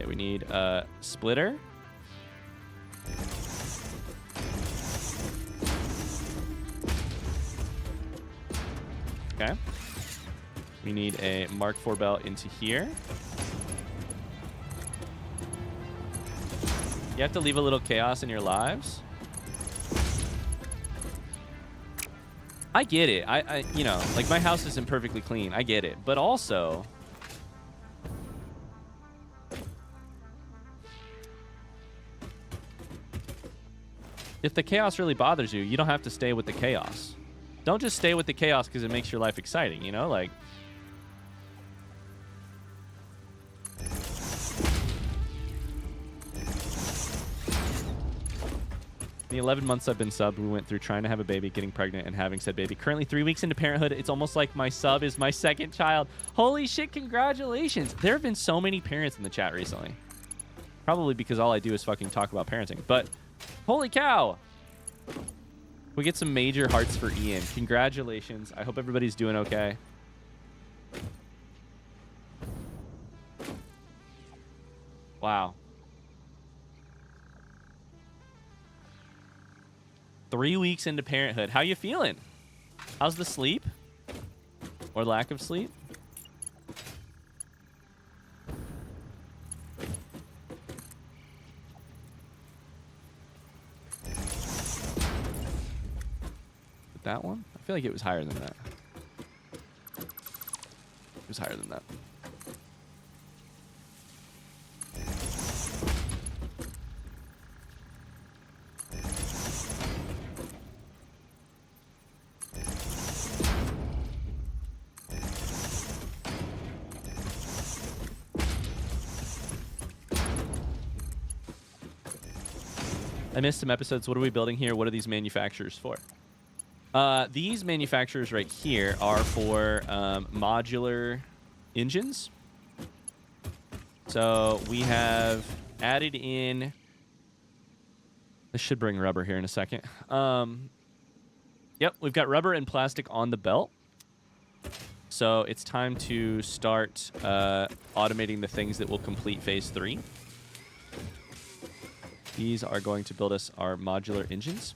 we need a splitter. Okay. We need a Mark IV belt into here. You have to leave a little chaos in your lives. I get it. I you know, like my house isn't perfectly clean. I get it. But also, if the chaos really bothers you, you don't have to stay with the chaos. Don't just stay with the chaos because it makes your life exciting, you know? Like, the 11 months I've been subbed, we went through trying to have a baby, getting pregnant, and having said baby. Currently 3 weeks into parenthood. It's almost like my sub is my second child. Holy shit, congratulations. There have been so many parents in the chat recently. Probably because all I do is fucking talk about parenting. But holy cow. We get some major hearts for Ian. Congratulations. I hope everybody's doing okay. Wow. 3 weeks into parenthood. How you feeling? How's the sleep? Or lack of sleep? That one? I feel like it was higher than that. It was higher than that. I missed some episodes. What are we building here? What are these manufacturers for? These manufacturers right here are for modular engines. So we have added in... This should bring rubber here in a second. Yep, we've got rubber and plastic on the belt. So it's time to start automating the things that will complete phase 3. These are going to build us our modular engines.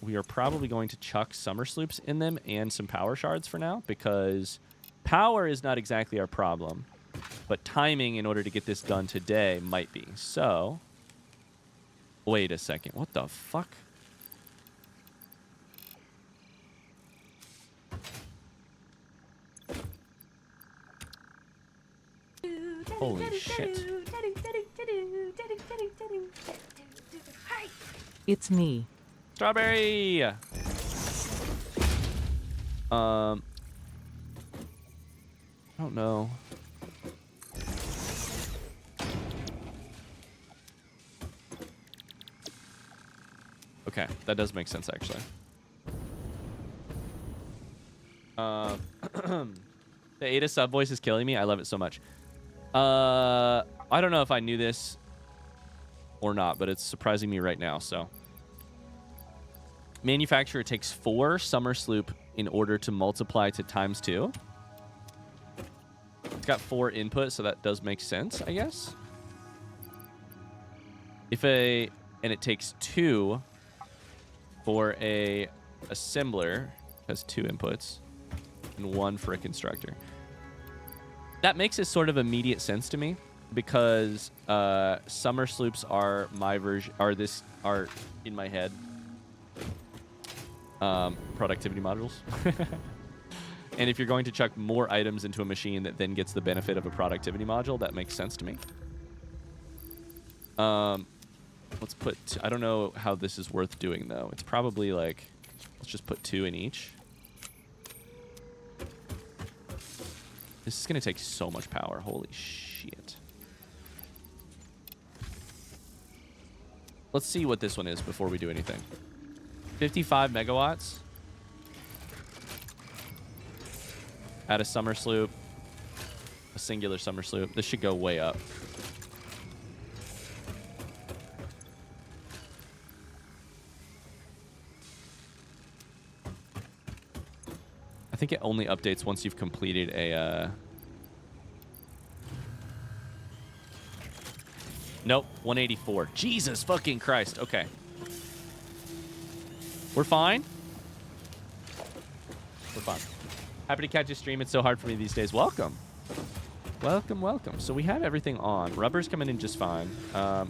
We are probably going to chuck summer sloops in them and some power shards for now, because power is not exactly our problem, but timing in order to get this done today might be. So, wait a second. What the fuck? Holy shit. It's me. Strawberry! I don't know. Okay, that does make sense, actually. The Ada sub voice is killing me. I love it so much. I don't know if I knew this or not, but it's surprising me right now, so. Manufacturer takes 4 summer sloop in order to multiply to ×2. It's got 4 inputs, so that does make sense, I guess. And it takes 2 for a assembler, has 2 inputs, and 1 for a constructor. That makes it sort of immediate sense to me, because summer sloops are my version, are in my head. Productivity modules. And if you're going to chuck more items into a machine that then gets the benefit of a productivity module, that makes sense to me. Let's put... I don't know how this is worth doing, though. It's probably like... Let's just put 2 in each. This is going to take so much power. Holy shit. Let's see what this one is before we do anything. 55 megawatts. Add a summer sloop. A singular summer sloop. This should go way up. I think it only updates once you've completed a Nope, 184. Jesus fucking Christ. Okay. We're fine. We're fine. Happy to catch a stream. It's so hard for me these days. Welcome. Welcome, welcome. So we have everything on. Rubber's coming in just fine.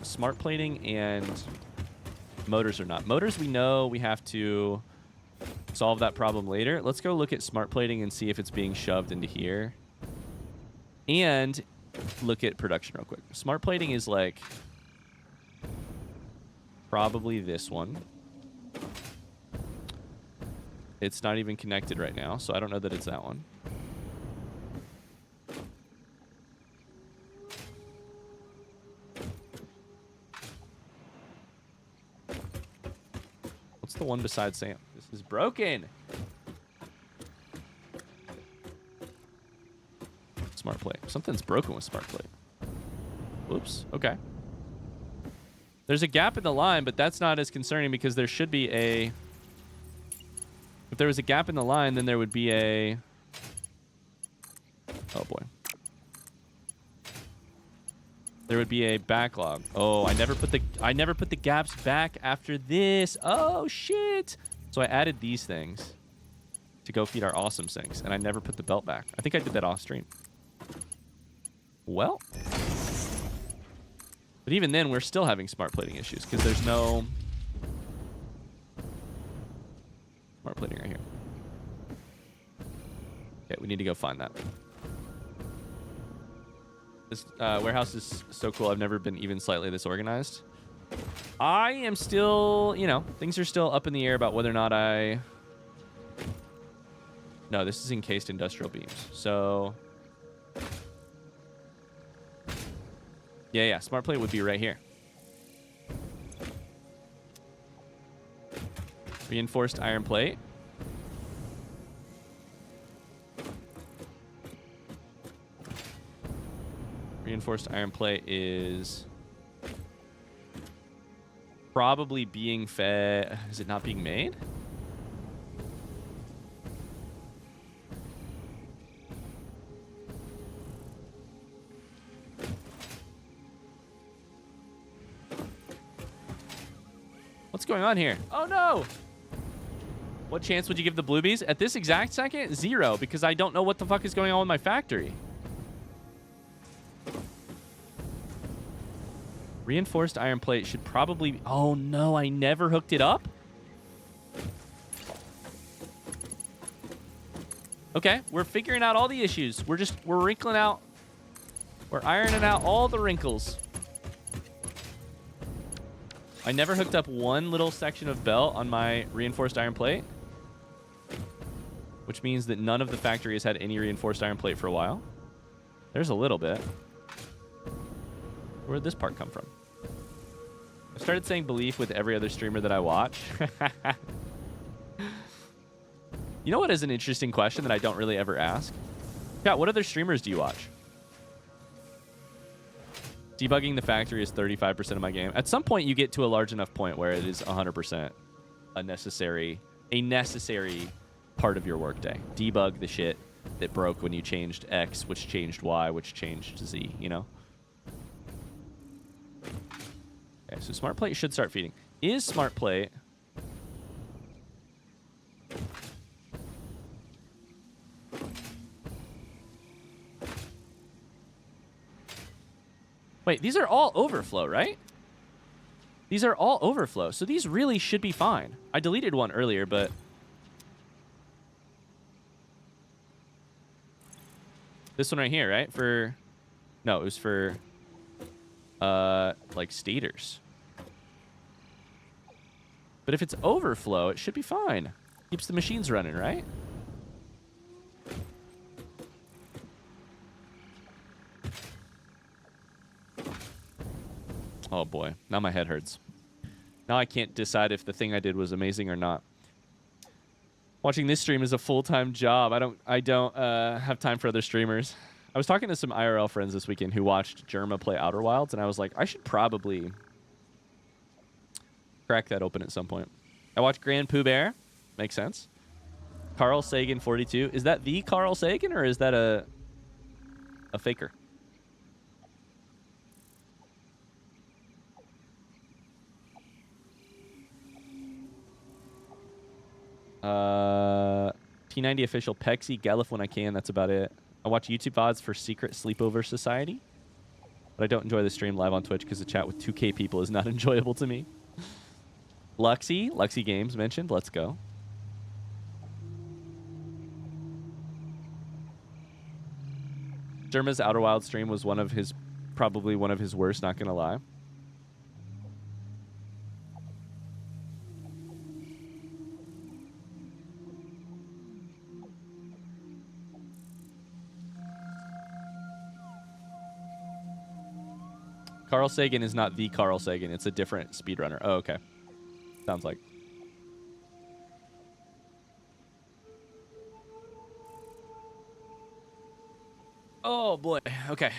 Smart plating and motors are not. Motors, we know we have to solve that problem later. Let's go look at smart plating and see if it's being shoved into here. And look at production real quick. Smart plating is like probably this one. It's not even connected right now, so I don't know that it's that one. What's the one beside Sam? This is broken. Smart plate. Something's broken with smart plate. Whoops. Okay. There's a gap in the line, but that's not as concerning because there should be a... If there was a gap in the line, then there would be a... Oh, boy. There would be a backlog. Oh, I never put the gaps back after this. Oh, shit. So I added these things to go feed our awesome sinks, and I never put the belt back. I think I did that off stream. Well, but even then, we're still having smart plating issues because there's no smart plating right here. Okay, we need to go find that. This warehouse is so cool. I've never been even slightly this organized. I am still, you know, things are still up in the air about whether or not I... No, this is encased industrial beams. So... Yeah, smart plate would be right here. Reinforced iron plate. Reinforced iron plate is probably being fed. Is it not being made? What's going on here? Oh, no. What chance would you give the Bluebies? At this exact second, 0, because I don't know what the fuck is going on with my factory. Reinforced iron plate should probably... Oh, no, I never hooked it up? Okay, we're figuring out all the issues. We're wrinkling out... We're ironing out all the wrinkles. I never hooked up one little section of belt on my reinforced iron plate, which means that none of the factory has had any reinforced iron plate for a while. There's a little bit. Where did this part come from? I started saying belief with every other streamer that I watch. You know what is an interesting question that I don't really ever ask? Yeah, what other streamers do you watch? Debugging the factory is 35% of my game. At some point, you get to a large enough point where it is 100% a necessary part of your workday. Debug the shit that broke when you changed X, which changed Y, which changed Z, you know? Okay, so smart plate should start feeding. Is smart plate... Wait, these are all overflow, right? These are all overflow, so these really should be fine. I deleted one earlier, but... This one right here, right? For... No, it was for... like, stators. But if it's overflow, it should be fine. Keeps the machines running, right? Oh boy, now my head hurts. Now I can't decide if the thing I did was amazing or not. Watching this stream is a full-time job. I don't have time for other streamers. I was talking to some IRL friends this weekend who watched Germa play Outer Wilds, and I was like, I should probably crack that open at some point. I watched Grand Pooh Bear. Makes sense. Carl Sagan 42. Is that the Carl Sagan, or is that a faker? T90 official Pexy Gelif when I can. That's about it. I watch YouTube VODs for Secret Sleepover Society. But I don't enjoy the stream live on Twitch because the chat with 2K people is not enjoyable to me. Luxy Games mentioned. Let's go. Derma's Outer Wild stream was probably one of his worst, not gonna lie. Carl Sagan is not the Carl Sagan. It's a different speedrunner. Oh, okay. Sounds like. Oh, boy. Okay.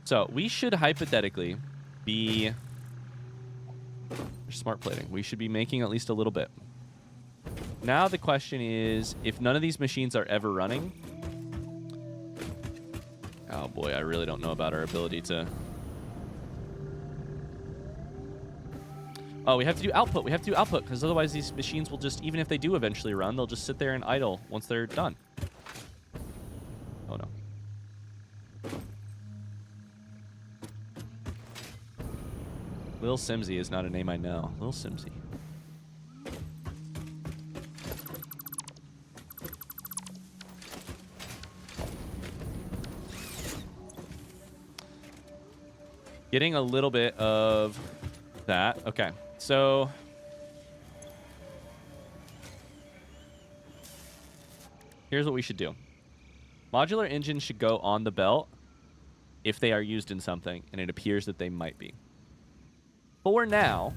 So, we should hypothetically be... smart plating. We should be making at least a little bit. Now the question is, if none of these machines are ever running... Oh, boy. I really don't know about our ability to... Oh, we have to do output. We have to do output, because otherwise these machines will just, even if they do eventually run, they'll just sit there and idle once they're done. Oh, no. Lil Simsy is not a name I know. Lil Simsy. Getting a little bit of that. Okay. So here's what we should do. Modular engines should go on the belt if they are used in something, and it appears that they might be. For now,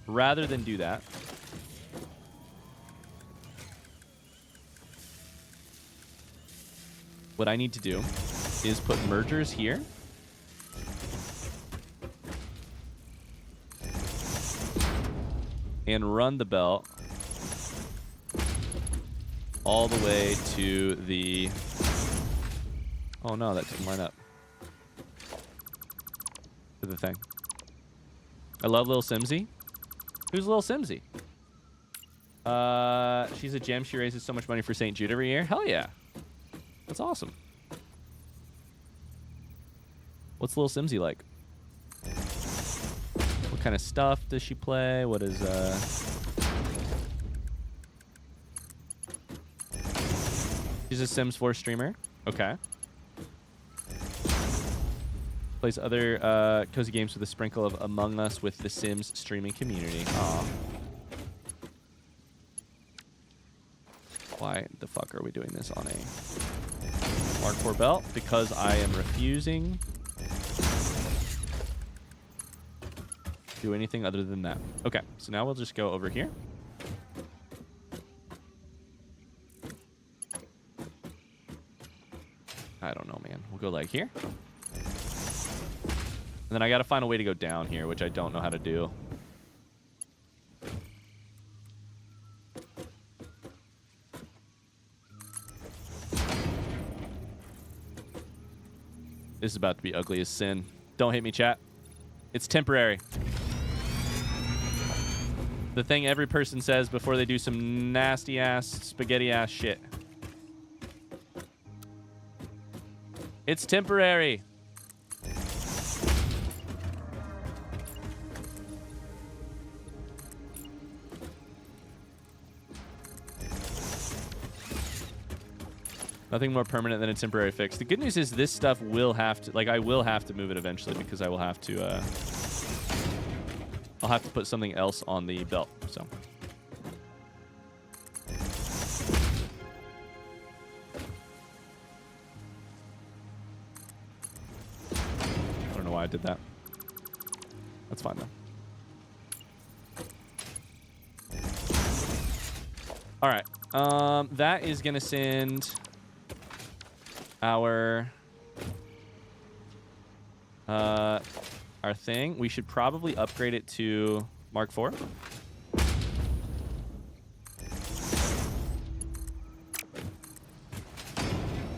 rather than do that, what I need to do is put mergers here. And run the belt all the way to the... Oh no, that didn't line up. To the thing. I love Lil Simsy. Who's Lil Simsy? She's a gem. She raises so much money for St. Jude every year. Hell yeah. That's awesome. What's Lil Simsy like? What kind of stuff does she play? What is She's a Sims 4 streamer. Okay. Plays other cozy games with a sprinkle of Among Us with the Sims streaming community. Aw. Why the fuck are we doing this on a Mark 4 belt? Because I am refusing do anything other than that. Okay, so now we'll just go over here. I don't know, man. We'll go like here. And then I gotta find a way to go down here, which I don't know how to do. This is about to be ugly as sin. Don't hit me, chat. It's temporary. The thing every person says before they do some nasty-ass, spaghetti-ass shit. It's temporary. Nothing more permanent than a temporary fix. The good news is this stuff will have to, like, I will have to move it eventually because I will have to, I'll have to put something else on the belt, so. I don't know why I did that. That's fine, though. All right. That is going to send our thing. We should probably upgrade it to Mark IV.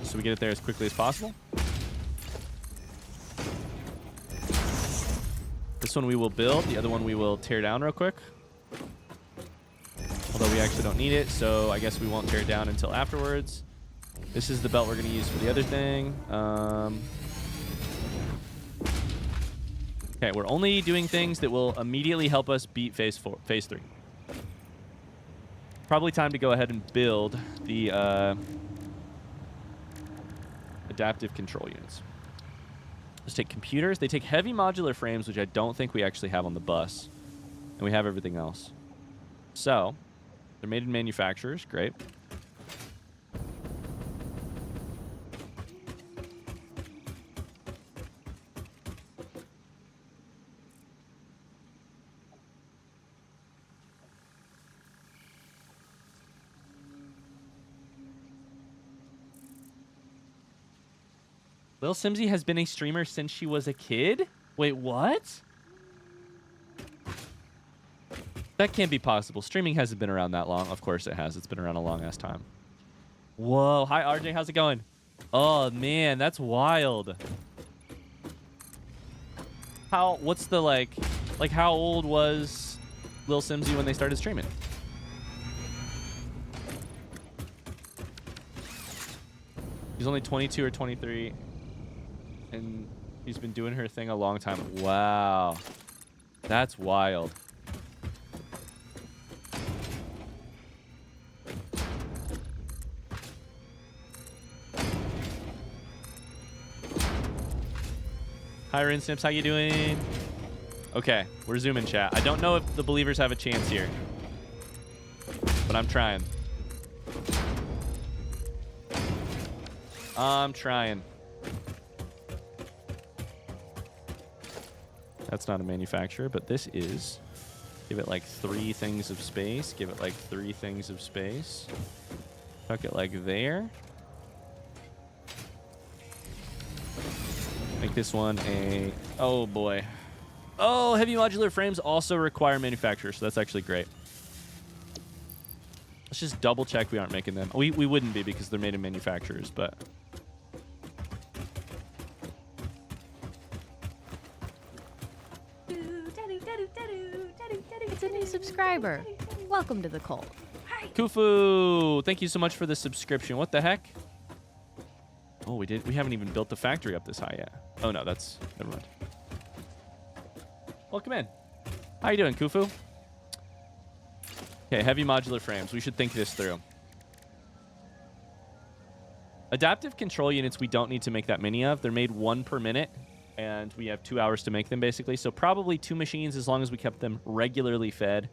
So we get it there as quickly as possible. This one we will build. The other one we will tear down real quick. we actually don't need it, so I guess we won't tear it down until afterwards. This is the belt we're going to use for the other thing. Okay, we're only doing things that will immediately help us beat phase 3. Probably time to go ahead and build the adaptive control units. Let's take computers. They take heavy modular frames, which I don't think we actually have on the bus. And we have everything else. So, they're made in manufacturers. Great. Lil Simsy has been a streamer since she was a kid? Wait, what? That can't be possible. Streaming hasn't been around that long. Of course it has. It's been around a long-ass time. Whoa. Hi, RJ. How's it going? Oh, man. That's wild. What's the, like, how old was Lil Simsy when they started streaming? She's only 22 or 23. And she's been doing her thing a long time. Wow. That's wild. Hi, Rin Snips. How you doing? Okay, we're zooming, chat. I don't know if the believers have a chance here, but I'm trying. I'm trying. That's not a manufacturer, but this is. Give it like 3 things of space. Give it like 3 things of space. Tuck it like there. Make this one a... Oh, boy. Oh, heavy modular frames also require manufacturers, so that's actually great. Let's just double check we aren't making them. We wouldn't be because they're made in manufacturers, but... It's a new subscriber. Welcome to the cult. Kufu, thank you so much for the subscription. What the heck? Oh, we haven't even built the factory up this high yet. Oh, no, that's... Never mind. Welcome in. How you doing, Kufu? Okay, heavy modular frames. We should think this through. Adaptive control units we don't need to make that many of. They're made 1 per minute, and we have 2 hours to make them, basically. So probably 2 machines as long as we kept them regularly fed.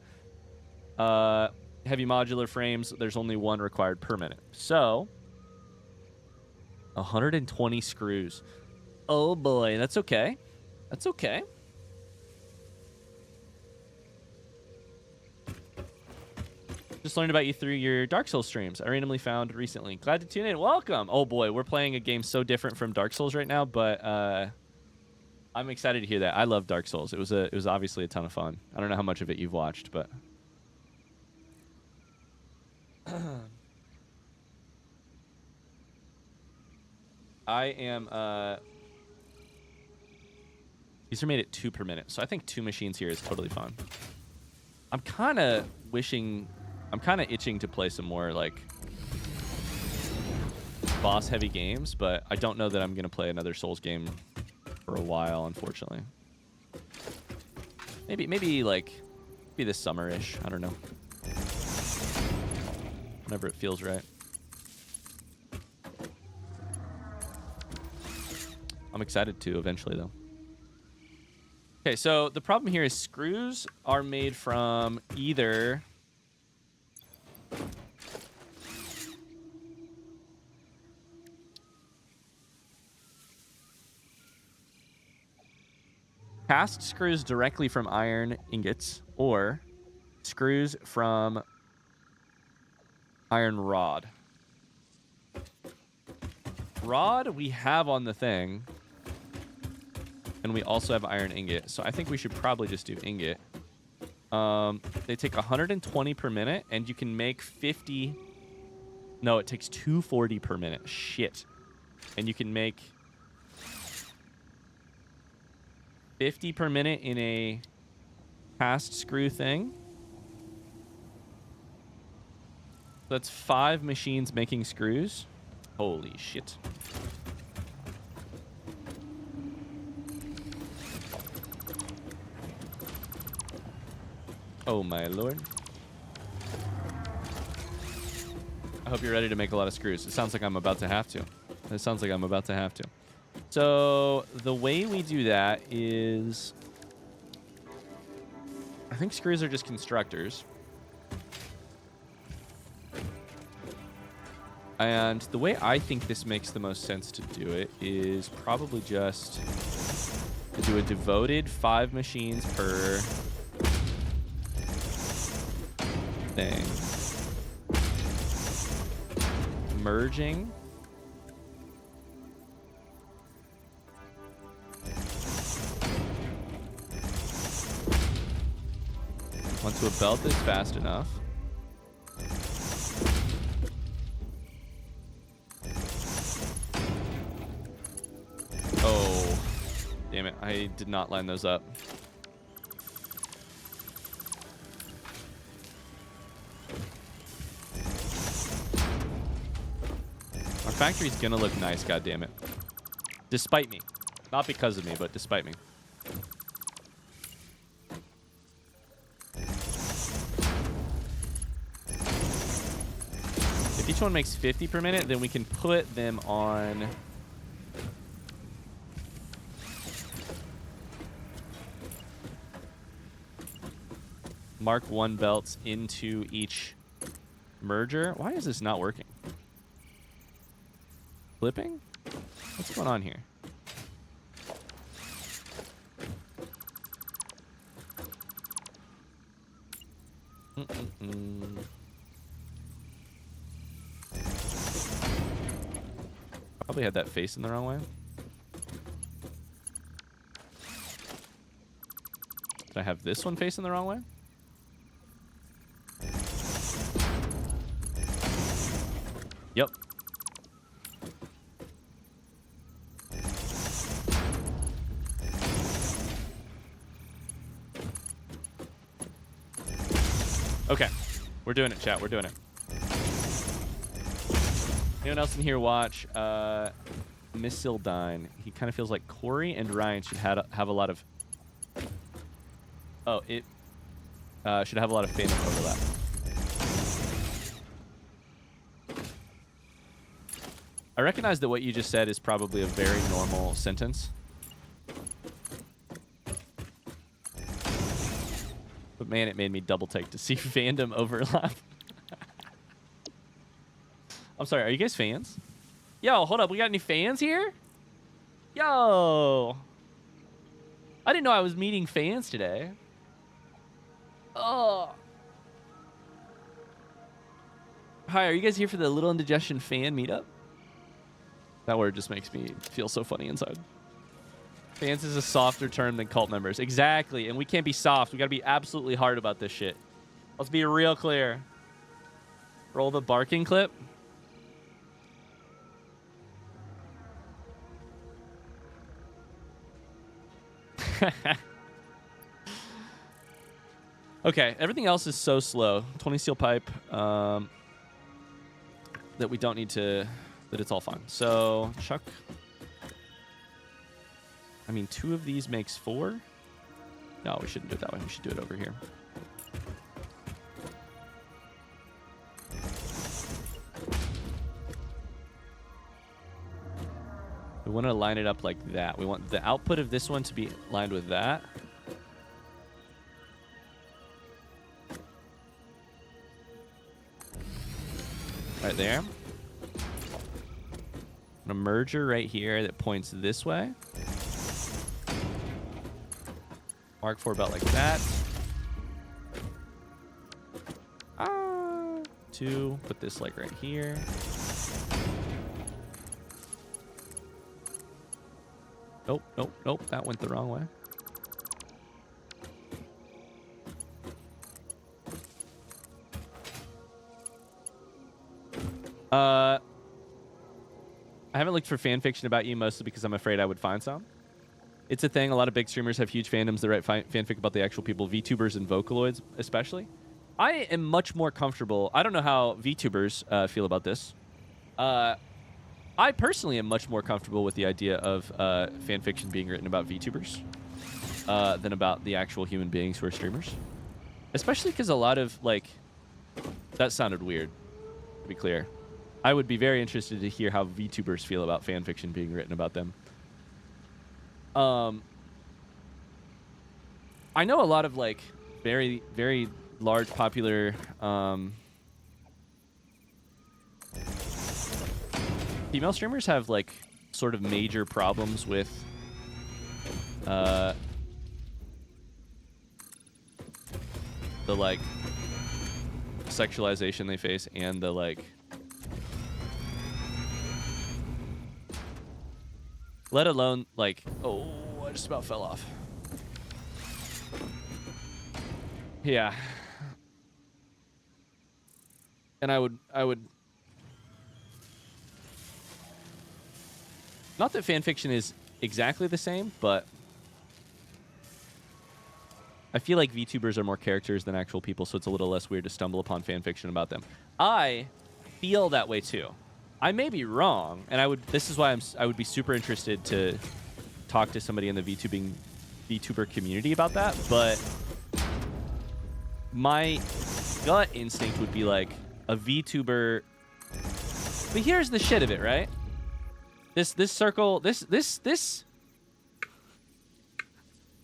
Heavy modular frames, there's only 1 required per minute. So... 120 screws. Oh boy, that's okay. That's okay. Just learned about you through your Dark Souls streams I randomly found recently. Glad to tune in. Welcome. Oh boy, we're playing a game so different from Dark Souls right now, but I'm excited to hear that. I love Dark Souls. It was obviously a ton of fun. I don't know how much of it you've watched, but I am, these are made at 2 per minute, so I think 2 machines here is totally fine. I'm kind of itching to play some more, like, boss-heavy games, but I don't know that I'm going to play another Souls game for a while, unfortunately. Maybe this summer-ish. I don't know. Whenever it feels right. I'm excited to eventually, though. Okay, so the problem here is screws are made from either... cast screws directly from iron ingots or screws from iron rod. Rod we have on the thing, and we also have iron ingot, so I think we should probably just do ingot. They take 120 per minute, and you can make 50... No, it takes 240 per minute. Shit. And you can make 50 per minute in a cast screw thing. That's 5 machines making screws. Holy shit. Oh my lord. I hope you're ready to make a lot of screws. It sounds like I'm about to have to. It sounds like I'm about to have to. So the way we do that is... I think screws are just constructors. And the way I think this makes the most sense to do it is probably just to do a devoted 5 machines per thing. Merging. Onto a belt that's fast enough. Oh, damn it. I did not line those up. Our factory's gonna look nice, goddammit. Despite me. Not because of me, but despite me. If each one makes 50 per minute, then we can put them on... Mark 1 belts into each merger. Why is this not working? Flipping? What's going on here? Probably had that face in the wrong way. Did I have this one facing the wrong way? Yep. Okay. We're doing it, chat. We're doing it. Anyone else in here watch Missildine? He kind of feels like Corey and Ryan should have a lot of... Oh, it should have a lot of fandom overlap. I recognize that what you just said is probably a very normal sentence. But man, it made me double take to see fandom overlap. I'm sorry, are you guys fans? Yo, hold up, we got any fans here? Yo! I didn't know I was meeting fans today. Oh. Hi, are you guys here for the Little Indigestion fan meetup? That word just makes me feel so funny inside. Fans is a softer term than cult members. Exactly, and we can't be soft. We gotta be absolutely hard about this shit. Let's be real clear. Roll the barking clip. Okay, everything else is so slow. 20 steel pipe that we don't need to... That it's all fine. So, Chuck. I mean, 2 of these makes 4. No, we shouldn't do it that way. We should do it over here. We want to line it up like that. We want the output of this one to be lined with that. Right there. A merger right here that points this way. Mark 4 belt like that. 2. Put this like right here. Nope, nope, nope. That went the wrong way. I haven't looked for fan fiction about you, mostly because I'm afraid I would find some. It's a thing. A lot of big streamers have huge fandoms that write fanfic about the actual people, VTubers and Vocaloids especially. I am much more comfortable. I don't know how VTubers feel about this. I personally am much more comfortable with the idea of fan fiction being written about VTubers than about the actual human beings who are streamers. Especially because a lot of, like... That sounded weird, to be clear. I would be very interested to hear how VTubers feel about fan fiction being written about them. I know a lot of, like, very, very large, popular... female streamers have, like, sort of major problems with the, like, sexualization they face and the, like, let alone, like, oh, I just about fell off. Yeah. And I would not that fan fiction is exactly the same, but I feel like VTubers are more characters than actual people, so it's a little less weird to stumble upon fan fiction about them. I feel that way too. I may be wrong, and this is why I would be super interested to talk to somebody in the VTuber community about that, but my gut instinct would be like a VTuber. But here's the shit of it, right? This circle, this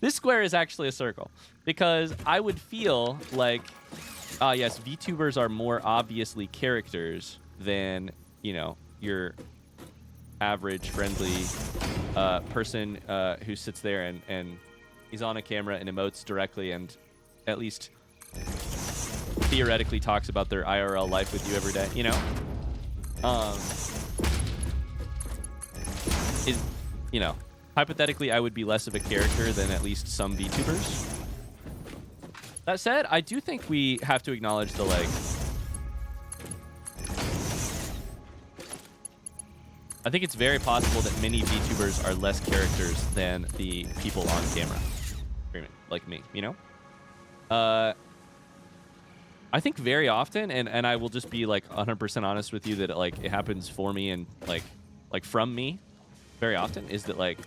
square is actually a circle, because I would feel like, yes, VTubers are more obviously characters than, you know, your average friendly person who sits there and is on a camera and emotes directly and at least theoretically talks about their IRL life with you every day, you know? You know, hypothetically, I would be less of a character than at least some VTubers. That said, I do think we have to acknowledge the, like... I think it's very possible that many VTubers are less characters than the people on camera. Like me, you know? I think very often, and I will just be, like, 100% honest with you that, like, it happens for me and, like from me very often, is that, like...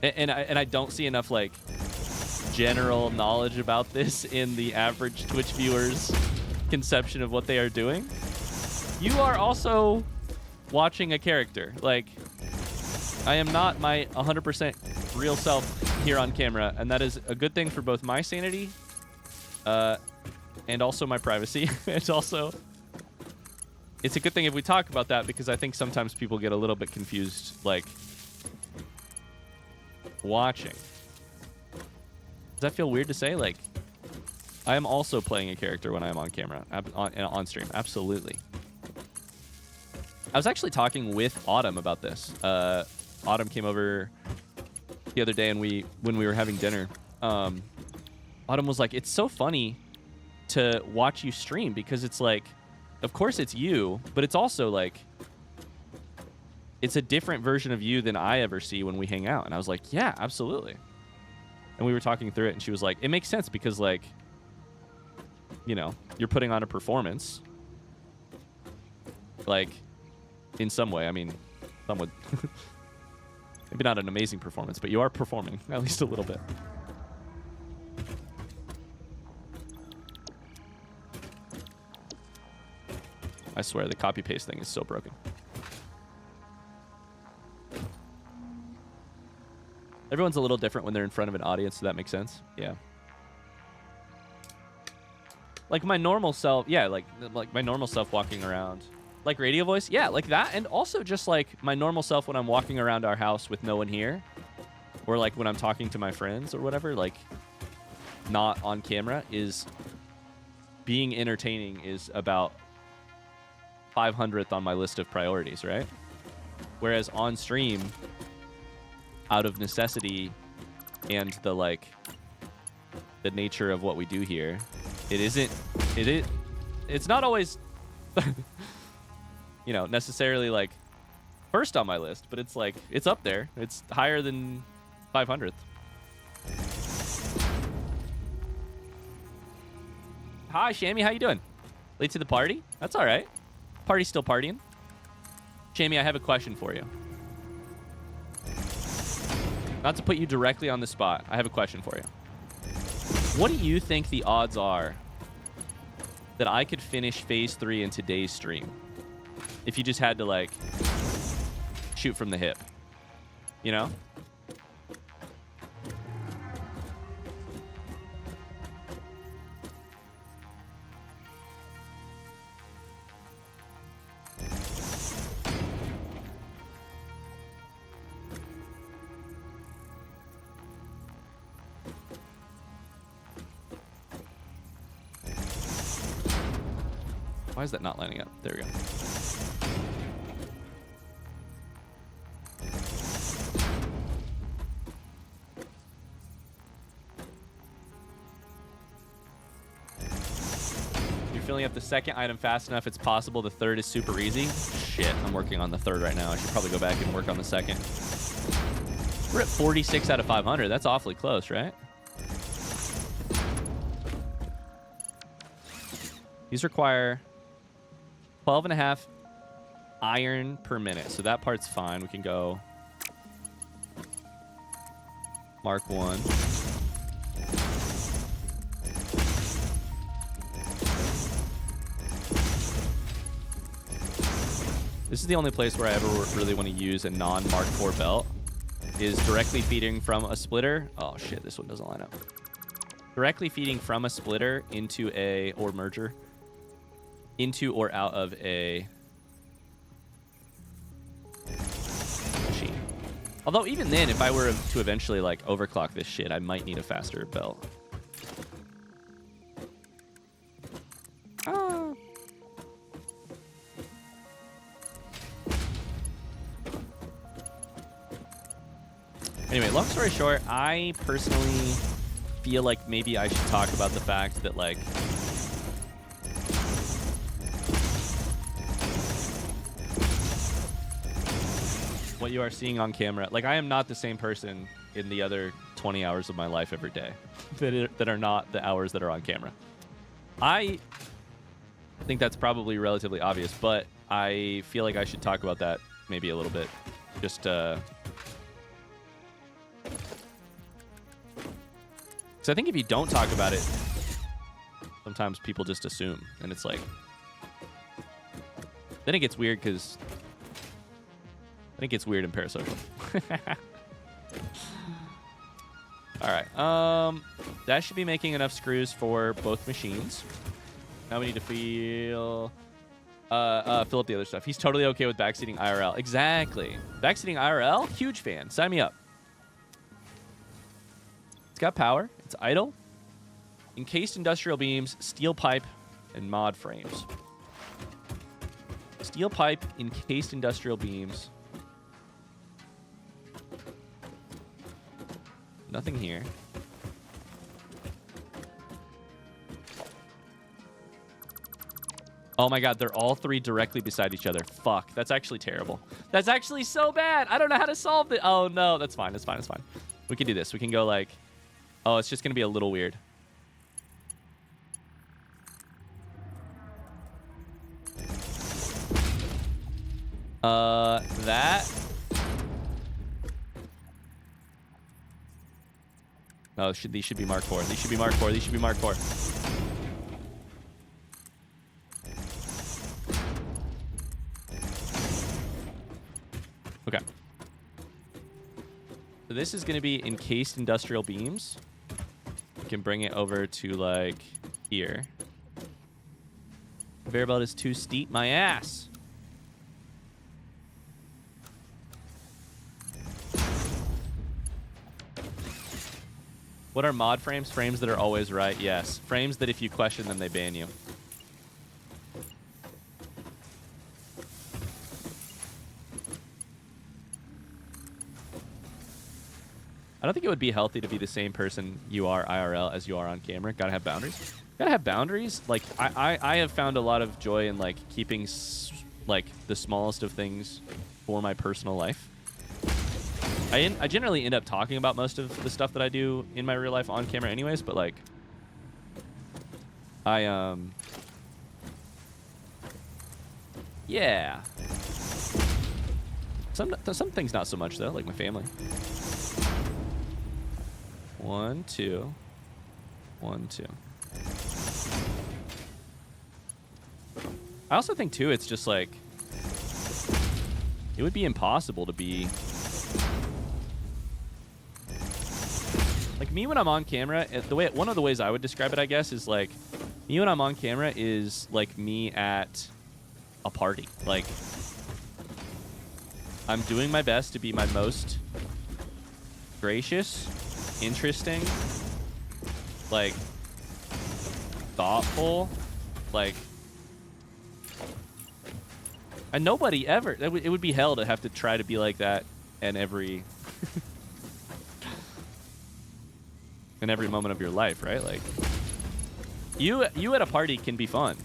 And I don't see enough, like, general knowledge about this in the average Twitch viewer's conception of what they are doing. You are also watching a character. Like, I am not my 100% real self here on camera, and that is a good thing for both my sanity and also my privacy. It's a good thing if we talk about that, because I think sometimes people get a little bit confused, like, watching. Does that feel weird to say? Like, I am also playing a character when I am on camera, on stream. Absolutely. I was actually talking with Autumn about this. Autumn came over the other day, and when we were having dinner, Autumn was like, "It's so funny to watch you stream, because it's like, of course it's you, but it's also like, it's a different version of you than I ever see when we hang out." And I was like, "Yeah, absolutely." And we were talking through it, and she was like, "It makes sense, because, like, you know, you're putting on a performance, like, in some way." I mean, some would maybe not an amazing performance, but you are performing at least a little bit. I swear the copy paste thing is so broken. Everyone's a little different when they're in front of an audience, so that makes sense. Yeah. Like my normal self, yeah, like my normal self walking around. Like radio voice, yeah, like that. And also just like my normal self when I'm walking around our house with no one here. Or like when I'm talking to my friends or whatever, like not on camera, is being entertaining is about 500th on my list of priorities, right? Whereas on stream, out of necessity and the like the nature of what we do here, it's not always you know, necessarily like first on my list, but it's like, it's up there. It's higher than 500th. Hi, Shammy. How you doing? Late to the party? That's all right. Party's still partying. Shammy, I have a question for you. Not to put you directly on the spot, I have a question for you. What do you think the odds are that I could finish phase 3 in today's stream? If you just had to, like, shoot from the hip. You know? Why is that not lining up? There we go. You're filling up the second item fast enough. It's possible the third is super easy. Shit, I'm working on the third right now. I should probably go back and work on the second. We're at 46 out of 500. That's awfully close, right? These require 12.5 iron per minute. So that part's fine. We can go Mark 1. This is the only place where I ever really want to use a non-Mark 4 belt, is directly feeding from a splitter. Oh shit, this one doesn't line up. Directly feeding from a splitter into a, or merger, into or out of a machine. Although even then, if I were to eventually like overclock this shit, I might need a faster belt. Anyway, long story short, I personally feel like maybe I should talk about the fact that, like, what you are seeing on camera, like, I am not the same person in the other 20 hours of my life every day that are not the hours that are on camera. I think that's probably relatively obvious, but I feel like I should talk about that maybe a little bit. Just, because I think if you don't talk about it, sometimes people just assume, and it's like, then it gets weird because I think it's weird in parasocial. All right. That should be making enough screws for both machines. Now we need to fill up the other stuff. He's totally okay with backseating IRL. Exactly. Backseating IRL? Huge fan. Sign me up. It's got power. It's idle. Encased industrial beams, steel pipe, and mod frames. Steel pipe, encased industrial beams. Nothing here. Oh my god, they're all three directly beside each other. Fuck, that's actually terrible. That's actually so bad. I don't know how to solve it. Oh no, that's fine. That's fine. That's fine. We can do this. We can go like... Oh, it's just going to be a little weird. That... No, these should be Mark 4. These should be Mark 4. These should be Mark 4. Okay. So this is going to be encased industrial beams. We can bring it over to, like, here. Conveyor belt is too steep. My ass. What are mod frames? Frames that are always right. Yes. Frames that if you question them, they ban you. I don't think it would be healthy to be the same person you are IRL as you are on camera. Gotta have boundaries. Gotta have boundaries. Like, I have found a lot of joy in, like, keeping, like, the smallest of things for my personal life. I generally end up talking about most of the stuff that I do in my real life on camera anyways, but, like, Yeah. Some things not so much though, like my family. 1, 2. 1, 2. I also think too, it's just like it would be impossible to be like me when I'm on camera. One of the ways I would describe it, I guess, is like me when I'm on camera is like me at a party. Like I'm doing my best to be my most gracious, interesting, like thoughtful, like. And nobody ever. It would be hell to have to try to be like that in every in every moment of your life, right? Like you at a party can be fun.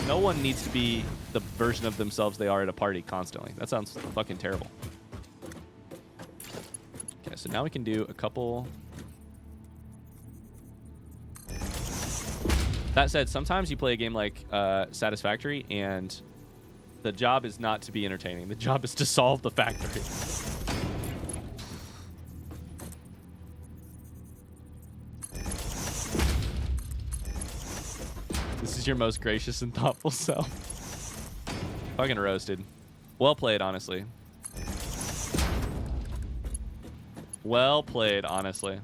No one needs to be the version of themselves they are at a party constantly. That sounds fucking terrible. Okay, so now we can do a couple. That said, sometimes you play a game like Satisfactory and the job is not to be entertaining. The job is to solve the factory. This is your most gracious and thoughtful self. Fucking roasted. Well played, honestly. Well played, honestly.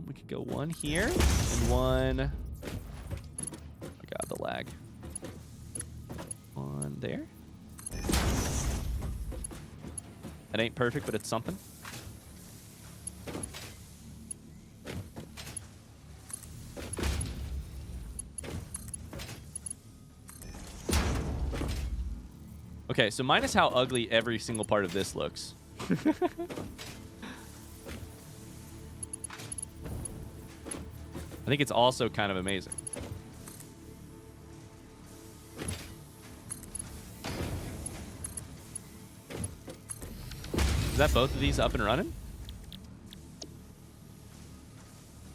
We could go one here and one. Oh my god, the lag. One there. That ain't perfect, but it's something. Okay, so minus how ugly every single part of this looks. I think it's also kind of amazing. Is that both of these up and running? I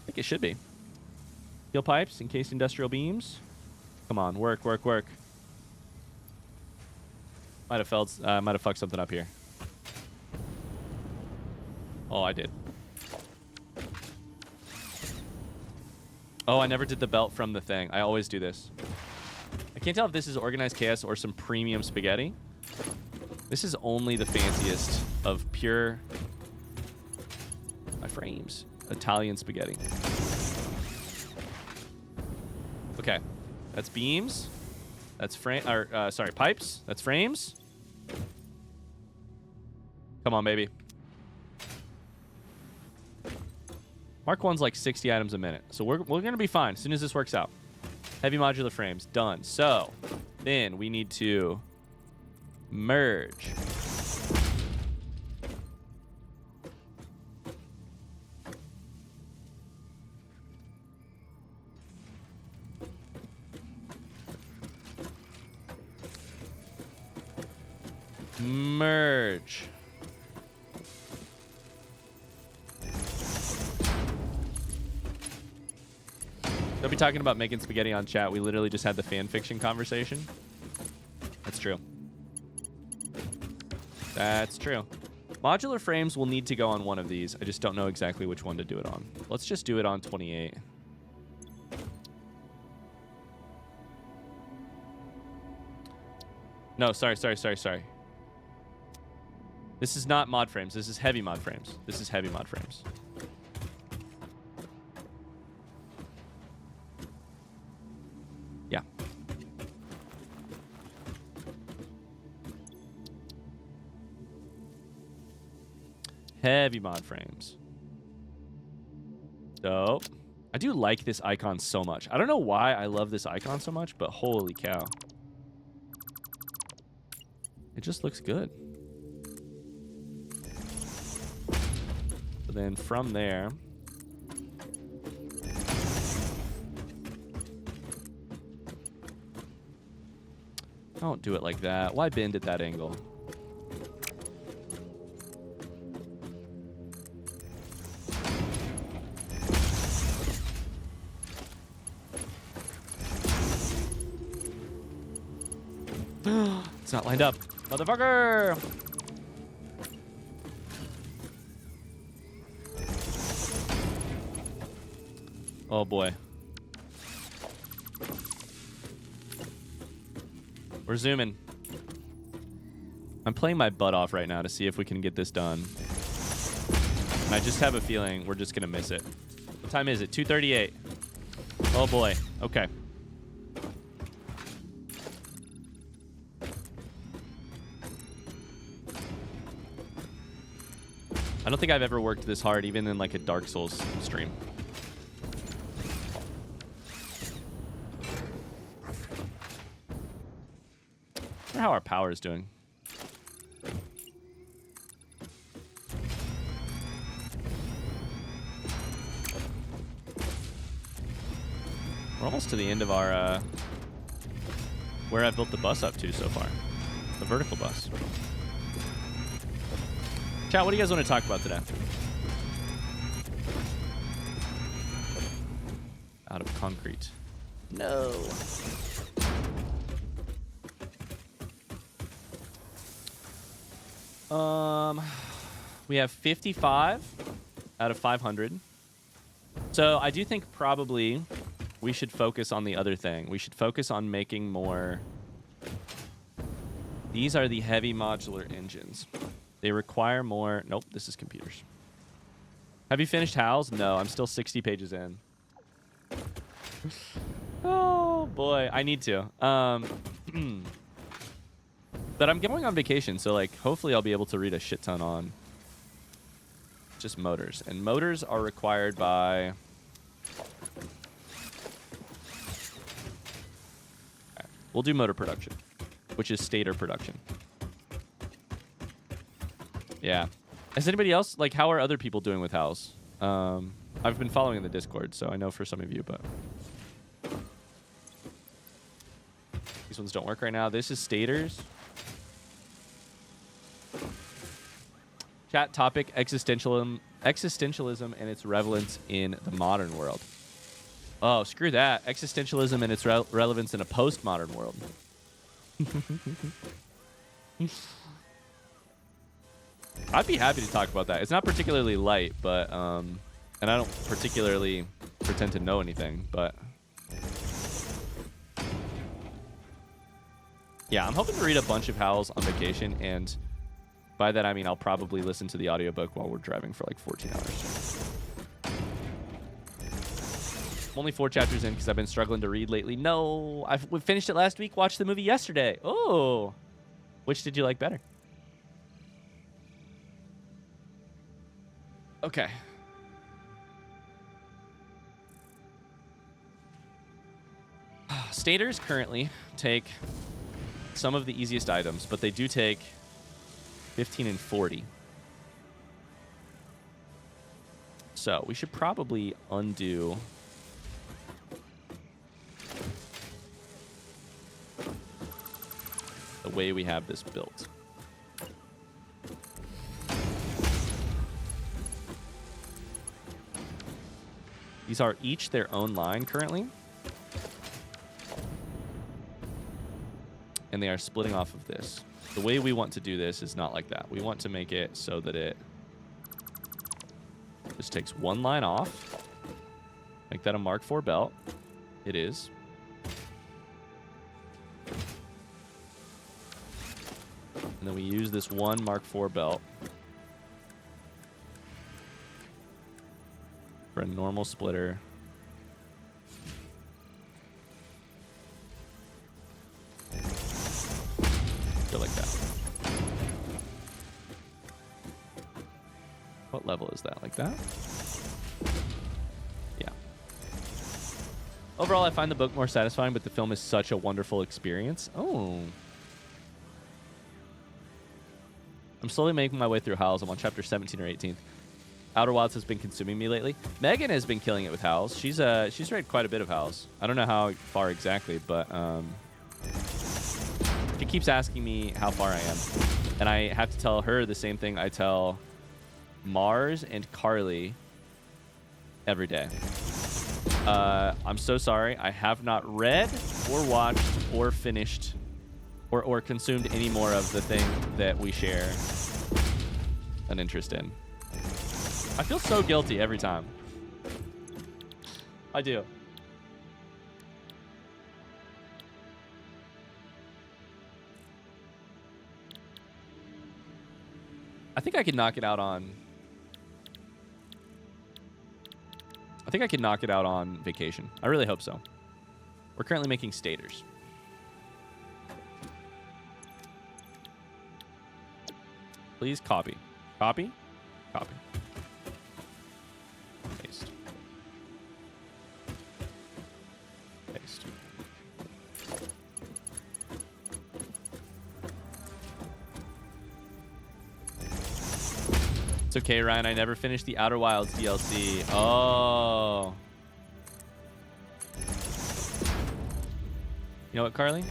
think it should be. Steel pipes, encased industrial beams. Come on, work, work, work. Might have fucked something up here. Oh, I did. Oh, I never did the belt from the thing. I always do this. I can't tell if this is organized chaos or some premium spaghetti. This is only the fanciest of pure... my frames. Italian spaghetti. Okay. That's beams. That's pipes. That's frames. Come on, baby. Mark 1's like 60 items a minute. So we're going to be fine as soon as this works out. Heavy modular frames. Done. So then we need to merge. Merge. They'll be talking about making spaghetti on chat. We literally just had the fan fiction conversation. That's true. That's true. Modular frames will need to go on one of these. I just don't know exactly which one to do it on. Let's just do it on 28. No, sorry. This is not mod frames. This is heavy mod frames. This is heavy mod frames. Yeah. Heavy mod frames. Dope. I do like this icon so much. I don't know why I love this icon so much, but holy cow. It just looks good. So then from there... Don't do it like that. Why bend at that angle? It's not lined up. Motherfucker! Oh boy. We're zooming. I'm playing my butt off right now to see if we can get this done. And I just have a feeling we're just going to miss it. What time is it? 2:38. Oh boy. Okay. I don't think I've ever worked this hard, even in like a Dark Souls stream. I wonder how our power is doing. We're almost to the end of our, where I've built the bus up to so far. The vertical bus. Chat, what do you guys want to talk about today? Out of concrete. No. We have 55 out of 500. So I do think probably we should focus on the other thing. We should focus on making more. These are the heavy modular engines. They require more. Nope, this is computers. Have you finished Howls? No, I'm still 60 pages in. Oh boy, I need to. But I'm going on vacation, so like hopefully I'll be able to read a shit ton on just motors. And motors are required by. Okay. We'll do motor production, which is Stator production. Yeah. Has anybody else, like, how are other people doing with House? I've been following in the Discord, so I know for some of you, but these ones don't work right now. This is Stators. Chat topic, existentialism and its relevance in the modern world. Oh, screw that. Existentialism and its relevance in a postmodern world. I'd be happy to talk about that. It's not particularly light, but and I don't particularly pretend to know anything, but yeah, I'm hoping to read a bunch of Howls on vacation, and by that I mean I'll probably listen to the audiobook while we're driving for like 14 hours. I'm only 4 chapters in because I've been struggling to read lately. No, we finished it last week, watched the movie yesterday. Oh, which did you like better? Okay. Stators currently take some of the easiest items, but they do take 15 and 40. So we should probably undo the way we have this built. These are each their own line currently. And they are splitting off of this. The way we want to do this is not like that. We want to make it so that it just takes one line off. Make that a Mark IV belt. It is. And then we use this one Mark IV belt for a normal splitter. Go like that. What level is that? Like that? Yeah. Overall, I find the book more satisfying, but the film is such a wonderful experience. Oh. I'm slowly making my way through Howls. I'm on chapter 17 or 18. Outer Wilds has been consuming me lately. Megan has been killing it with Howls. She's read quite a bit of Howls. I don't know how far exactly, but she keeps asking me how far I am. And I have to tell her the same thing I tell Mars and Carly every day. I'm so sorry. I have not read or watched or finished or consumed any more of the thing that we share an interest in. I feel so guilty every time. I do. I think I could knock it out on... I think I could knock it out on vacation. I really hope so. We're currently making stators. Please copy. Copy? Copy. Paste. Paste. It's okay, Ryan. I never finished the Outer Wilds DLC. Oh. You know what, Carly?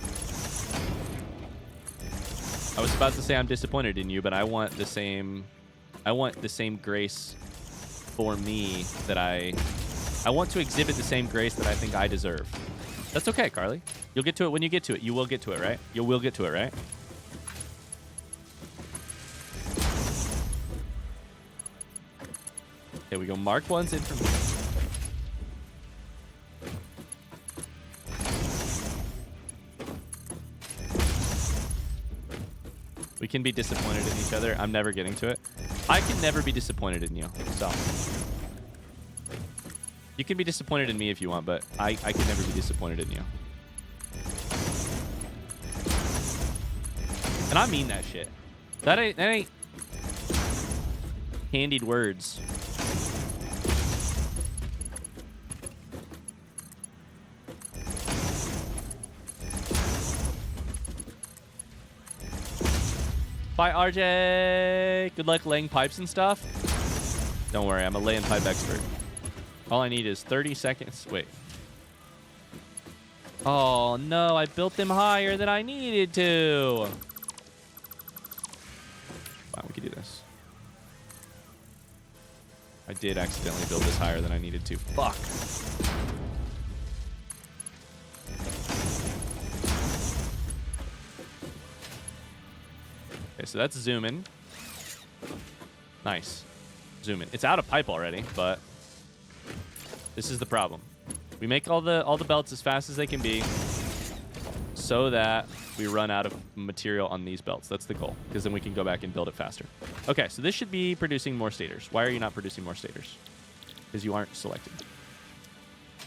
I was about to say I'm disappointed in you, but I want the same grace for me that I want to exhibit the same grace that I think I deserve. That's okay, Carly. You'll get to it when you get to it. You will get to it, right? You will get to it, right? Here we go. Mark 1's information. We can be disappointed in each other. I'm never getting to it. I can never be disappointed in you. So you can be disappointed in me if you want, but I can never be disappointed in you. And I mean that shit. That ain't handied words. Bye, RJ. Good luck laying pipes and stuff. Don't worry, I'm a lay and pipe expert. All I need is 30 seconds. Wait. Oh, no. I built them higher than I needed to. Fine, we can do this. I did accidentally build this higher than I needed to. Fuck. Okay, so that's zoom in. Nice. Zoom in. It's out of pipe already, but this is the problem. We make all the belts as fast as they can be so that we run out of material on these belts. That's the goal, because then we can go back and build it faster. Okay, so this should be producing more stators. Why are you not producing more stators? Because you aren't selected.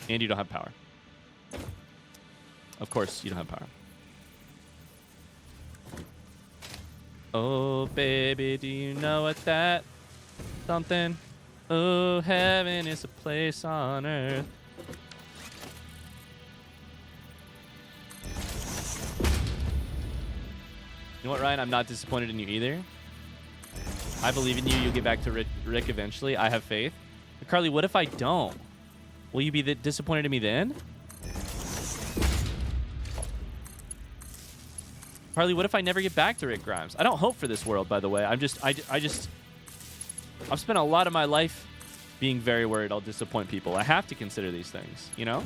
And you don't have power. Of course, you don't have power. Oh, baby, do you know what that something? Oh, heaven is a place on earth. You know what, Ryan? I'm not disappointed in you either. I believe in you. You'll get back to Rick eventually. I have faith. But Carly, what if I don't? Will you be disappointed in me then? Carly, what if I never get back to Rick Grimes? I don't hope for this world, by the way. I've spent a lot of my life being very worried I'll disappoint people. I have to consider these things, you know?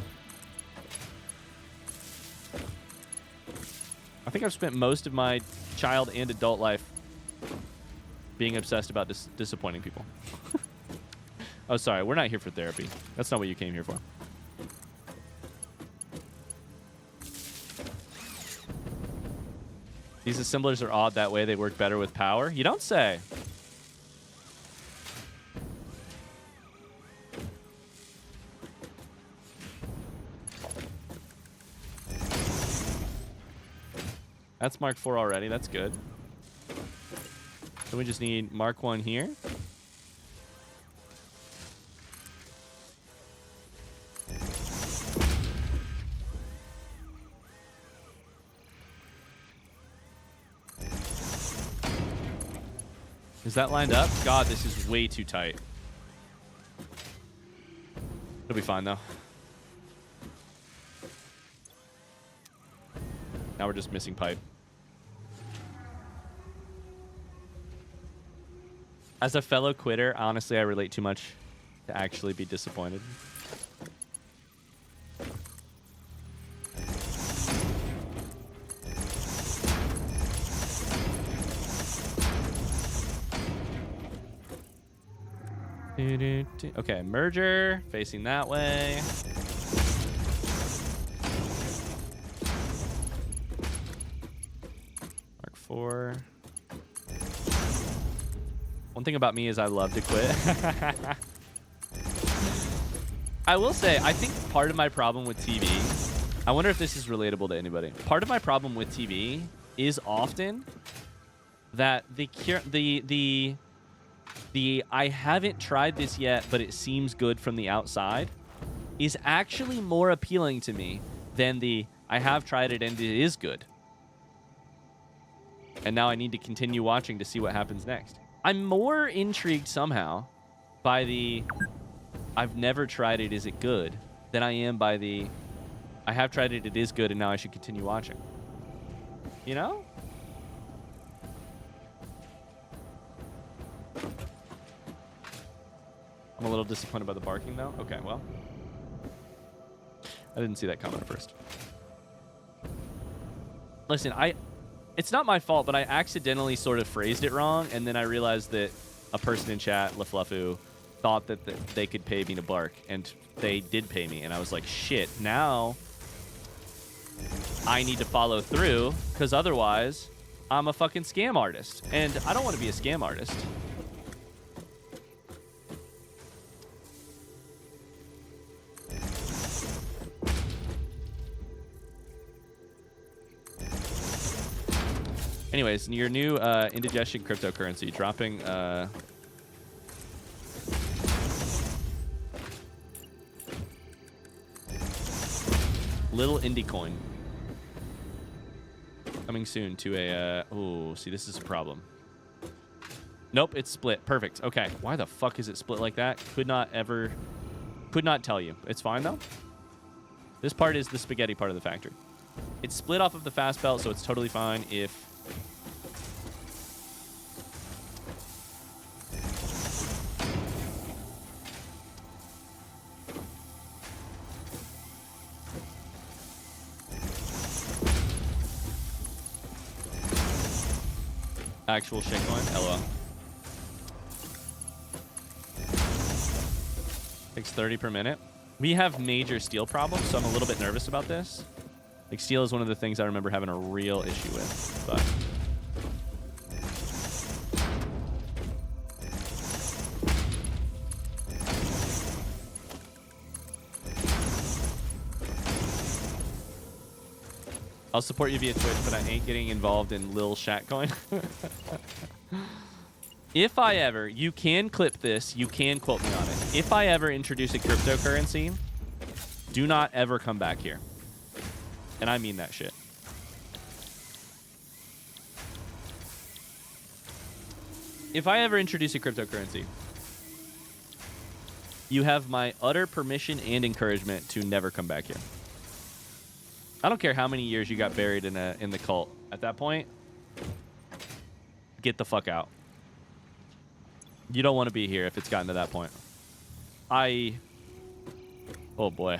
I think I've spent most of my child and adult life being obsessed about disappointing people. Oh, sorry. We're not here for therapy. That's not what you came here for. These assemblers are odd that way. They work better with power. You don't say. That's Mark 4 already. That's good. Then we just need Mark 1 here. Is that lined up? God, this is way too tight. It'll be fine, though. Now we're just missing pipe. As a fellow quitter, honestly, I relate too much to actually be disappointed. Okay, merger facing that way. Mark 4. One thing about me is I love to quit. I will say, I think part of my problem with TV, I wonder if this is relatable to anybody. Part of my problem with TV is often that the I haven't tried this yet, but it seems good from the outside is actually more appealing to me than the I have tried it and it is good. And now I need to continue watching to see what happens next. I'm more intrigued somehow by the I've never tried it, is it good, than I am by the I have tried it, it is good, and now I should continue watching. You know? I'm a little disappointed by the barking, though. Okay, well. I didn't see that comment at first. Listen, it's not my fault, but I accidentally sort of phrased it wrong, and then I realized that a person in chat, LaFluffoo, thought that they could pay me to bark, and they did pay me, and I was like, shit, now I need to follow through, because otherwise I'm a fucking scam artist, and I don't want to be a scam artist. Anyways, your new indigestion cryptocurrency dropping little indie coin coming soon to a oh, see, this is a problem. Nope, it's split. Perfect. Okay, why the fuck is it split like that? Could not tell you. It's fine though. This part is the spaghetti part of the factory. It's split off of the fast belt, so it's totally fine if actual shitcoin. LOL. Takes 30 per minute. We have major steel problems, so I'm a little bit nervous about this. Like, steel is one of the things I remember having a real issue with, but I'll support you via Twitch, but I ain't getting involved in Lil Shatcoin. If I ever, you can clip this, you can quote me on it. If I ever introduce a cryptocurrency, do not ever come back here. And I mean that shit. If I ever introduce a cryptocurrency, you have my utter permission and encouragement to never come back here. I don't care how many years you got buried in the cult. At that point, get the fuck out. You don't want to be here if it's gotten to that point. Oh boy.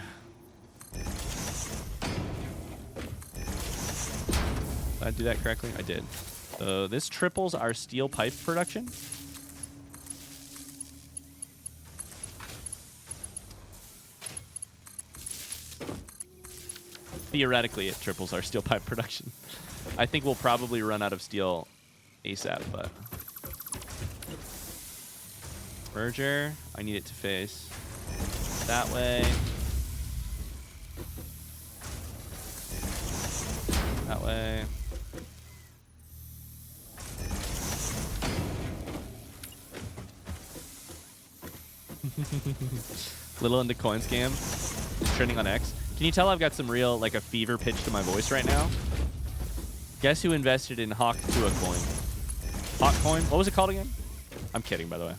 Did I do that correctly? I did. So this triples our steel pipe production. Theoretically, it triples our steel pipe production. I think we'll probably run out of steel ASAP, but merger. I need it to face that way. That way. Little into coin scam. Trending on X. Can you tell I've got some real, like, a fever pitch to my voice right now? Guess who invested in Hawk to a coin? Hawk coin? What was it called again? I'm kidding, by the way.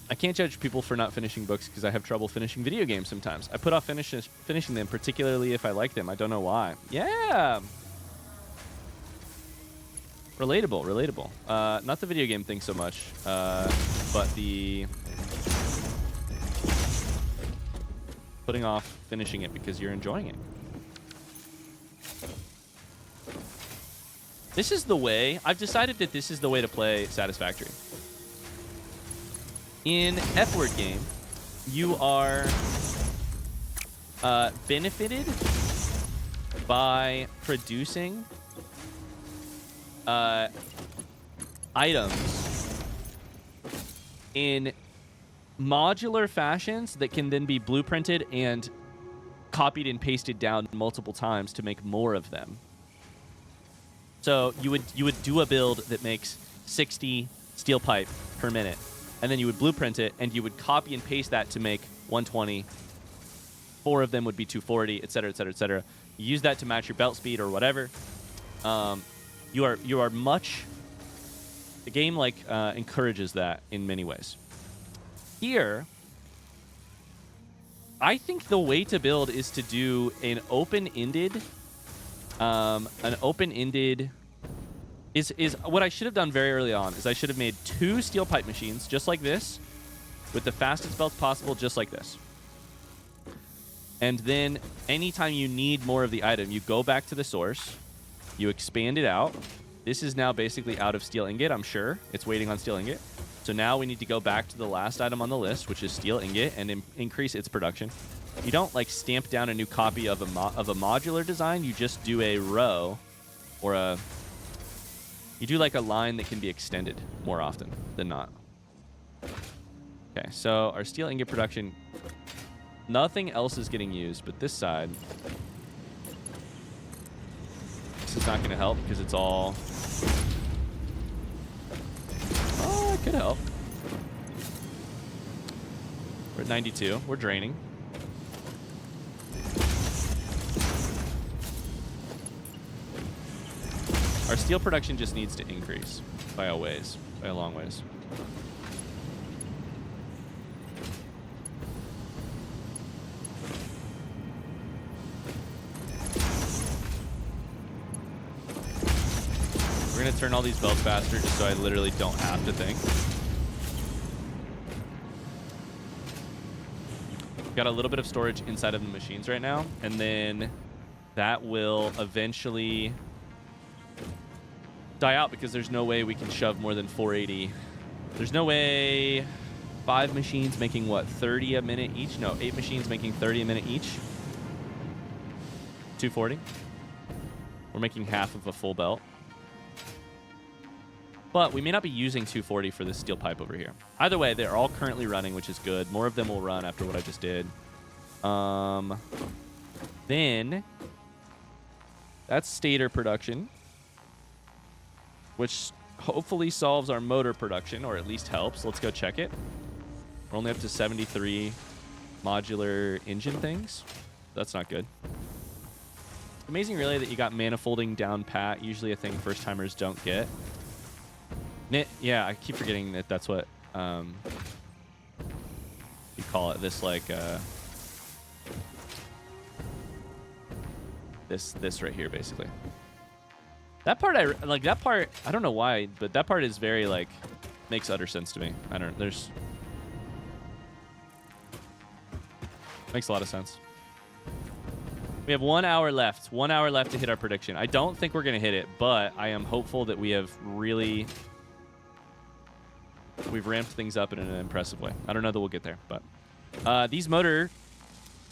I can't judge people for not finishing books because I have trouble finishing video games sometimes. I put off finishing them, particularly if I like them. I don't know why. Yeah. Relatable. Not the video game thing so much, but the putting off finishing it because you're enjoying it. This is the way. I've decided that this is the way to play Satisfactory. In F-word game, you are benefited by producing items in modular fashions that can then be blueprinted and copied and pasted down multiple times to make more of them. So you would do a build that makes 60 steel pipe per minute, and then you would blueprint it, and you would copy and paste that to make 120. 4 of them would be 240, et cetera, et cetera, et cetera. You use that to match your belt speed or whatever. You are much. The game encourages that in many ways. Here, I think the way to build is to do an open-ended. Is what I should have done very early on is I should have made 2 steel pipe machines just like this, with the fastest belts possible, just like this. And then anytime you need more of the item, you go back to the source, you expand it out. This is now basically out of steel ingot, I'm sure. It's waiting on steel ingot. So now we need to go back to the last item on the list, which is steel ingot, and increase its production. You don't stamp down a new copy of a modular design. You just do a row or you do a line that can be extended more often than not. Okay, so our steel ingot production, nothing else is getting used, but this side, this is not going to help because it's all... Oh, it could help. We're at 92. We're draining. Our steel production just needs to increase by a long ways. We're going to turn all these belts faster just so I literally don't have to think. Got a little bit of storage inside of the machines right now, and then that will eventually die out because there's no way we can shove more than 480. There's no way 5 machines making, what, 30 a minute each? No, 8 machines making 30 a minute each. 240. We're making half of a full belt. But we may not be using 240 for this steel pipe over here. Either way, they're all currently running, which is good. More of them will run after what I just did. Then that's stator production, which hopefully solves our motor production, or at least helps. Let's go check it. We're only up to 73 modular engine things. That's not good. Amazing relay that you got manifolding down pat. Usually a thing first-timers don't get. Yeah, I keep forgetting that that's what you call it. This this right here, basically. That part I don't know why, but that part is very makes utter sense to me. Makes a lot of sense. We have 1 hour left. 1 hour left to hit our prediction. I don't think we're gonna hit it, but I am hopeful that we have really. We've ramped things up in an impressive way. I don't know that we'll get there, but these motor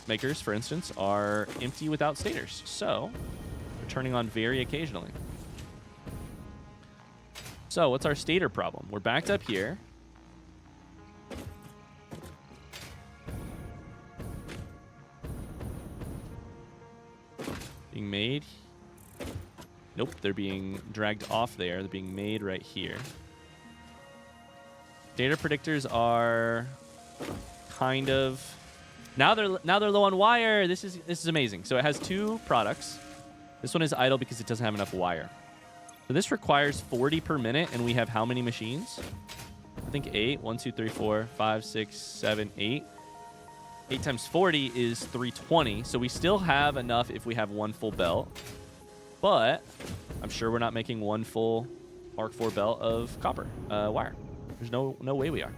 makers, for instance, are empty without stators, so they're turning on very occasionally. So what's our stator problem? We're backed up here. Being made. Nope, they're being dragged off there. They're being made right here. Data predictors are kind of now they're low on wire. This is amazing. So it has 2 products. This one is idle because it doesn't have enough wire. So this requires 40 per minute, and we have how many machines? I think 8. 1, 2, 3, 4, 5, 6, 7, 8. 8 times 40 is 320. So we still have enough if we have 1 full belt. But I'm sure we're not making 1 full Mark IV belt of copper wire. There's no way we are.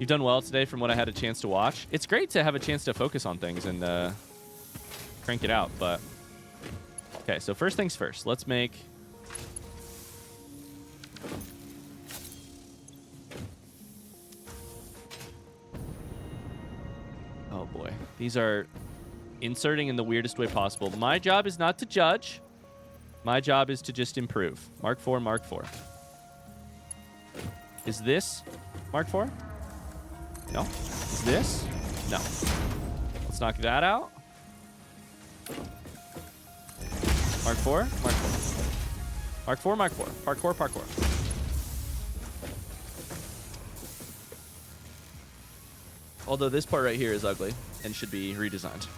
You've done well today from what I had a chance to watch. It's great to have a chance to focus on things and crank it out, but... Okay, so first things first. Let's make... Oh, boy. These are inserting in the weirdest way possible. My job is not to judge. My job is to just improve. Mark 4, Mark 4. Is this Mark 4? No. Is this? No. Let's knock that out. Mark 4, Mark 4. Mark 4, Mark 4. Parkour, parkour. Although this part right here is ugly and should be redesigned.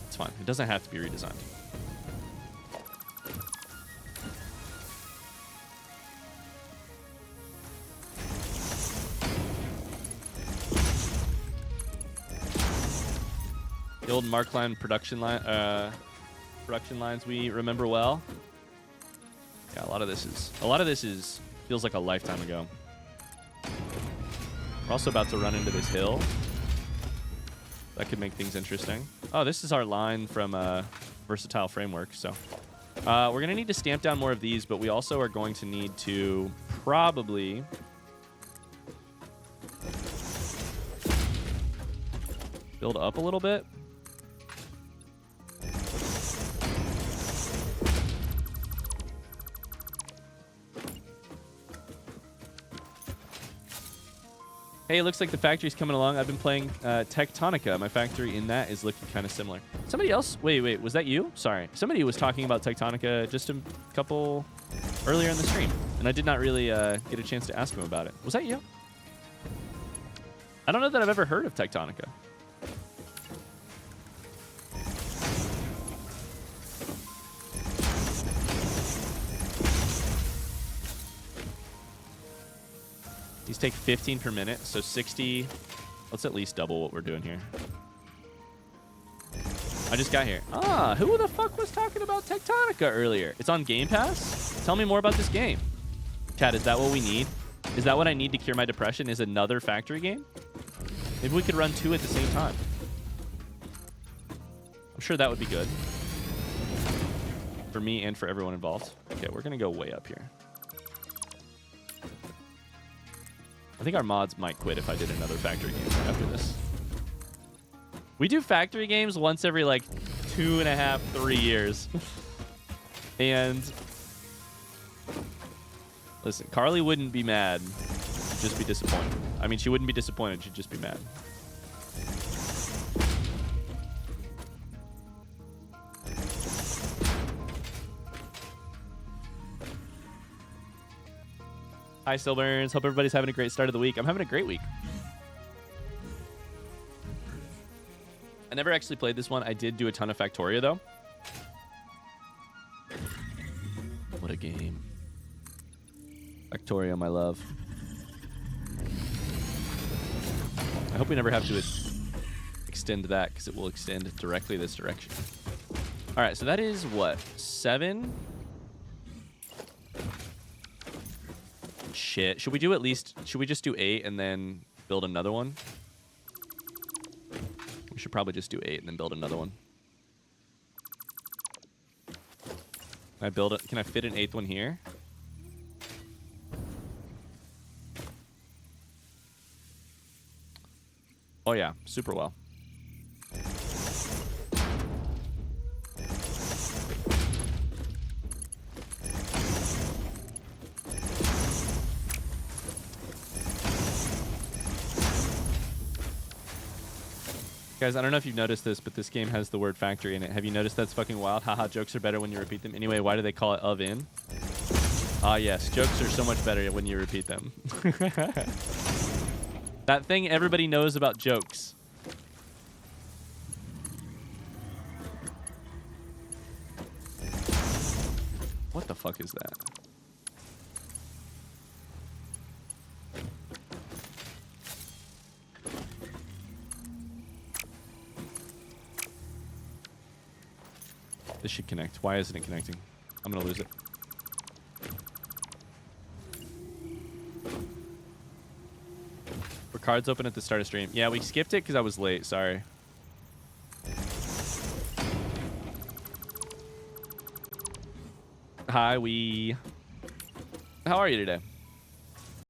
It's fine. It doesn't have to be redesigned. The old Markline production lines we remember well. Yeah, a lot of this is feels like a lifetime ago. We're also about to run into this hill. That could make things interesting. Oh, this is our line from Versatile Framework. So we're gonna need to stamp down more of these, but we also are going to need to probably build up a little bit. Hey, it looks like the factory's coming along. I've been playing Tectonica. My factory in that is looking kind of similar. Somebody else? Wait, was that you? Sorry. Somebody was talking about Tectonica just a couple earlier in the stream, and I did not really get a chance to ask him about it. Was that you? I don't know that I've ever heard of Tectonica. These take 15 per minute, so 60. Let's at least double what we're doing here. I just got here. Ah, who the fuck was talking about Tectonica earlier? It's on Game Pass? Tell me more about this game. Chat, is that what we need? Is that what I need to cure my depression? Is another factory game? Maybe we could run 2 at the same time. I'm sure that would be good. For me and for everyone involved. Okay, we're going to go way up here. I think our mods might quit if I did another factory game after this. We do factory games once every like 2.5, 3 years. And listen, Carly wouldn't be mad. She'd just be disappointed. I mean, she wouldn't be disappointed. She'd just be mad. Hi, Stillburns. Hope everybody's having a great start of the week. I'm having a great week. I never actually played this one. I did do a ton of Factoria, though. What a game. Factoria, my love. I hope we never have to extend that, because it will extend directly this direction. All right, so that is what? 7? Shit. Should we just do 8 and then build another one? We should probably just do 8 and then build another one. Can I fit an 8th one here? Oh yeah, super well. Guys, I don't know if you've noticed this, but this game has the word factory in it. Have you noticed that's fucking wild? Haha, jokes are better when you repeat them. Anyway, why do they call it of in? Ah, yes. Jokes are so much better when you repeat them. That thing everybody knows about jokes. What the fuck is that? This should connect. Why isn't it connecting? I'm gonna lose it. cards open at the start of stream. Yeah, we skipped it because I was late. Sorry. Hi, How are you today?